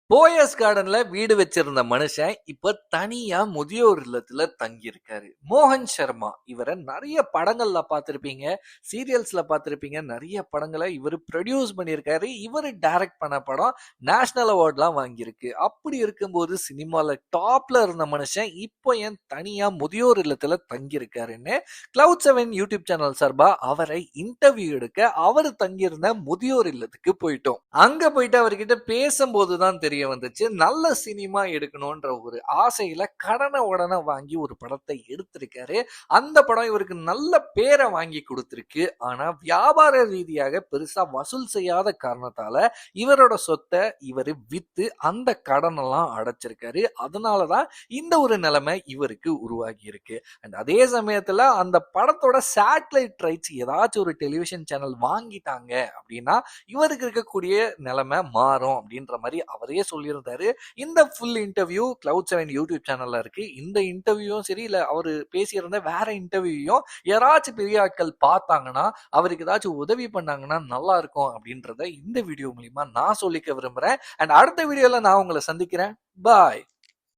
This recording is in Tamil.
போயஸ் கார்டன்ல வீடு வச்சிருந்த மனுஷன் இப்ப தனியா முதியோர் இல்லத்துல தங்கி இருக்காரு. மோகன் சர்மா இவரை நிறைய படங்கள்ல பார்த்திருப்பீங்க, சீரியல்ஸ்ல பார்த்திருப்பீங்க. நிறைய படங்களை இவர் ப்ரொடியூஸ் பண்ணியிருக்காரு. இவர் டைரக்ட் பண்ண படம் நேஷனல் அவார்ட்லாம் வாங்கியிருக்கு. அப்படி இருக்கும்போது சினிமால டாப்ல இருந்த மனுஷன் இப்போ ஏன் தனியா முதியோர் இல்லத்துல தங்கி இருக்காருன்னு கிளவுட் 7 யூடியூப் சேனல் சார்பா அவரை இன்டர்வியூ எடுக்க அவர் தங்கியிருந்த முதியோர் இல்லத்துக்கு போயிட்டோம். அங்க போயிட்டு அவர்கிட்ட பேசும்போதுதான் தெரிய வந்துச்சு, நல்ல சினிமா எடுக்கணும்ன்ற ஒரு ஆசையில கடனை உடனே வாங்கி ஒரு படத்தை எடுத்திருக்காரு. அந்த படம் இவருக்கு நல்ல பேரை வாங்கி கொடுத்திருக்கு. ஆனா வியாபார ரீதியாக பெருசா வசூல் செய்யாத காரணத்தால இவரோட சொத்தை இவர் வித்து அந்த கடன் எல்லாம் அடைச்சிருக்காரு. அதனாலதான் இந்த ஒரு நிலைமை இவருக்கு உருவாகி இருக்கு. அண்ட் அதே சமயத்துல அந்த படத்தோட சேட்டலைட் ரைட்ஸ் ஏதாச்சும் ஒரு டெலிவிஷன் சேனல் வாங்கிட்டாங்க அப்படின்னா இவருக்கு இருக்கக்கூடிய நிலைமை மாறும் அப்படின்ற மாதிரி அவரே சொல்லியிருந்தாரு. இந்த ஃபுல் இன்டர்வியூ கிளவுட் 7 யூடியூப் சேனல்ல இருக்கு. இந்த இன்டர்வியூவும் சரி, இல்ல அவரு பேசியிருந்த வேற இன்டர்வியூயும் யாராச்சும் பெரிய ஆட்கள் பார்த்தாங்கன்னா அவருக்கு ஏதாச்சும் உதவி பண்ணாங்கன்னா நல்லா இருக்கும் அப்படின்றத இந்த வீடியோ மூலியமா நான் சொல்லிக்க விரும்புறேன். அண்ட் அடுத்த வீடியோல நான் உங்களை சந்திக்கிறேன். பாய்.